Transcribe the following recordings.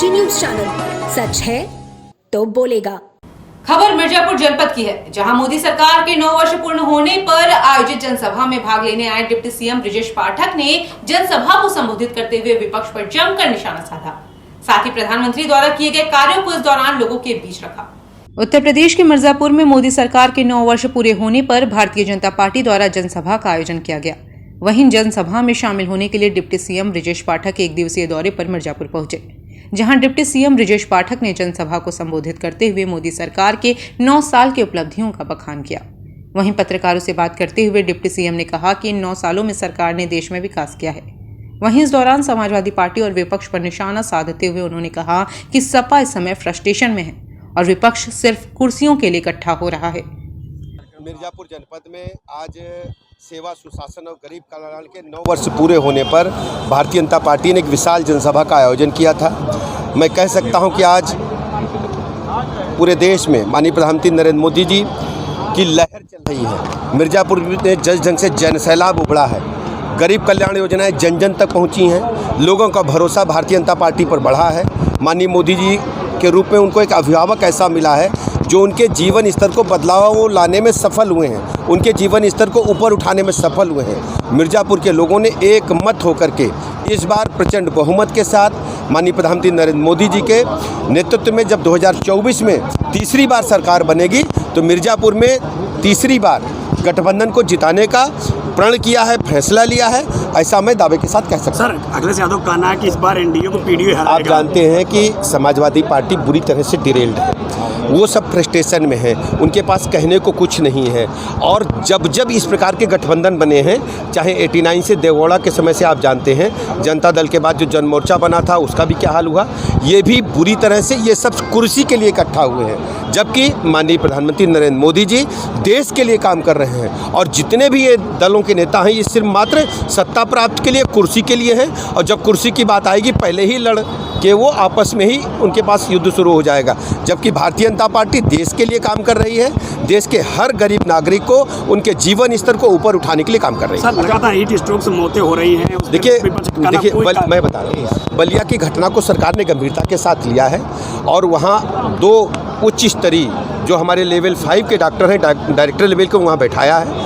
एजी news channel, सच है तो बोलेगा। खबर मिर्जापुर जनपद की है, जहां मोदी सरकार के 9 वर्ष पूर्ण होने पर आयोजित जनसभा में भाग लेने आए डिप्टी सीएम ब्रिजेश पाठक ने जनसभा को संबोधित करते हुए विपक्ष पर जमकर निशाना साधा। साथ ही प्रधानमंत्री द्वारा किए गए कार्यों को इस दौरान लोगों के बीच रखा। उत्तर प्रदेश के मिर्जापुर में मोदी सरकार के 9 वर्ष पूरे होने पर भारतीय जनता पार्टी द्वारा जनसभा का आयोजन किया गया। वहीं जनसभा में शामिल होने के लिए डिप्टी सीएम ब्रिजेश पाठक एक दिवसीय दौरे पर मिर्जापुर पहुंचे, जहां डिप्टी सीएम ब्रिजेश पाठक ने जनसभा को संबोधित करते हुए मोदी सरकार के 9 साल की उपलब्धियों का बखान किया। वहीं पत्रकारों से बात करते हुए डिप्टी सीएम ने कहा कि इन 9 सालों में सरकार ने देश में विकास किया है। वहीं इस दौरान समाजवादी पार्टी और विपक्ष पर निशाना साधते हुए उन्होंने कहा कि सपा इस समय फ्रस्ट्रेशन में है और विपक्ष सिर्फ कुर्सियों के लिए इकट्ठा हो रहा है। मिर्जापुर जनपद में आज सेवा, सुशासन और गरीब कल्याण के 9 वर्ष पूरे होने पर भारतीय जनता पार्टी ने एक विशाल जनसभा का आयोजन किया था। मैं कह सकता हूं कि आज पूरे देश में माननीय प्रधानमंत्री नरेंद्र मोदी जी की लहर चल रही है। मिर्जापुर में जन जन से जन सैलाब उभड़ा है। गरीब कल्याण योजनाएं जन जन तक पहुंची हैं। लोगों का भरोसा भारतीय जनता पार्टी पर बढ़ा है। माननीय मोदी जी के रूप में उनको एक अभिभावक ऐसा मिला है जो उनके जीवन स्तर को बदलाव लाने में सफल हुए हैं, उनके जीवन स्तर को ऊपर उठाने में सफल हुए हैं। मिर्जापुर के लोगों ने एक मत होकर के इस बार प्रचंड बहुमत के साथ माननीय प्रधानमंत्री नरेंद्र मोदी जी के नेतृत्व में जब 2024 में तीसरी बार सरकार बनेगी तो मिर्जापुर में तीसरी बार गठबंधन को जिताने का प्रण किया है, फैसला लिया है, ऐसा मैं दावे के साथ कह सकता हूं। सर, अखिलेश यादव का कहना है कि इस बार एनडीए को पीडीओ हराएगा। आप जानते हैं कि समाजवादी पार्टी बुरी तरह से डिरेल्ड है, वो सब फ्रस्ट्रेशन में है, उनके पास कहने को कुछ नहीं है। और जब जब इस प्रकार के गठबंधन बने हैं, चाहे 89 से देवगौड़ा के समय से आप जानते हैं, जनता दल के बाद जो जन मोर्चा बना था उसका भी क्या हाल हुआ, ये भी बुरी तरह से ये सब कुर्सी के लिए इकट्ठा हुए हैं। जबकि माननीय प्रधानमंत्री नरेंद्र मोदी जी देश के लिए काम कर रहे हैं और जितने भी ये दलों के नेता हैं ये सिर्फ मात्र सत्ता प्राप्त के लिए, कुर्सी के लिए हैं। और जब कुर्सी की बात आएगी पहले ही लड़ के वो आपस में ही उनके पास युद्ध शुरू हो जाएगा। जबकि भारतीय जनता पार्टी देश के लिए काम कर रही है, देश के हर गरीब नागरिक को उनके जीवन स्तर को ऊपर उठाने के लिए काम कर रही है। लगातार हीट स्ट्रोक से मौतें हो रही हैं। देखिए मैं बता रहा हूँ, बलिया की घटना को सरकार ने गंभीरता के साथ लिया है और वहाँ 2 उच्च स्तरीय जो हमारे लेवल 5 के डॉक्टर हैं, डायरेक्टर लेवल को वहाँ बैठाया है।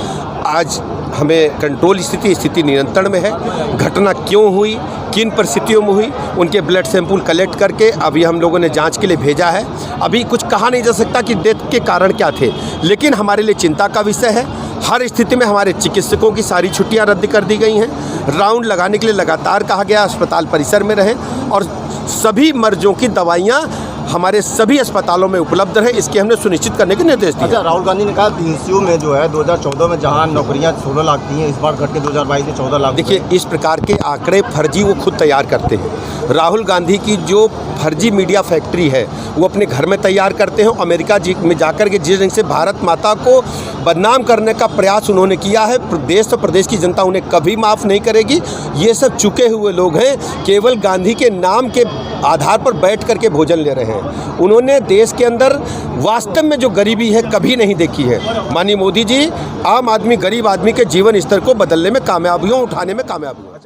आज हमें कंट्रोल स्थिति नियंत्रण में है। घटना क्यों हुई, किन परिस्थितियों में हुई, उनके ब्लड सैंपल कलेक्ट करके अभी हम लोगों ने जांच के लिए भेजा है। अभी कुछ कहा नहीं जा सकता कि डेथ के कारण क्या थे, लेकिन हमारे लिए चिंता का विषय है। हर स्थिति में हमारे चिकित्सकों की सारी छुट्टियां रद्द कर दी गई हैं। राउंड लगाने के लिए लगातार कहा गया अस्पताल परिसर में रहें और सभी मरीजों की दवाइयाँ हमारे सभी अस्पतालों में उपलब्ध है, इसके हमने सुनिश्चित करने के निर्देश दिए। अच्छा, राहुल गांधी ने कहा पीएसयू में जो है 2014 में जहां नौकरियां 16 लाख थी, इस बार घट के 2022 में 14 लाख। देखिए, इस प्रकार के आंकड़े फर्जी वो खुद तैयार करते हैं। राहुल गांधी की जो फर्जी मीडिया फैक्ट्री है वो अपने घर में तैयार करते हैं। अमेरिका में जाकर के जिस ढंग से भारत माता को बदनाम करने का प्रयास उन्होंने किया है, प्रदेश और प्रदेश की जनता उन्हें कभी माफ़ नहीं करेगी। ये सब चुके हुए लोग हैं, केवल गांधी के नाम के आधार पर बैठ करके भोजन ले रहे हैं। उन्होंने देश के अंदर वास्तव में जो गरीबी है कभी नहीं देखी है। माननीय मोदी जी आम आदमी, गरीब आदमी के जीवन स्तर को बदलने में कामयाबियों उठाने में कामयाब हुए।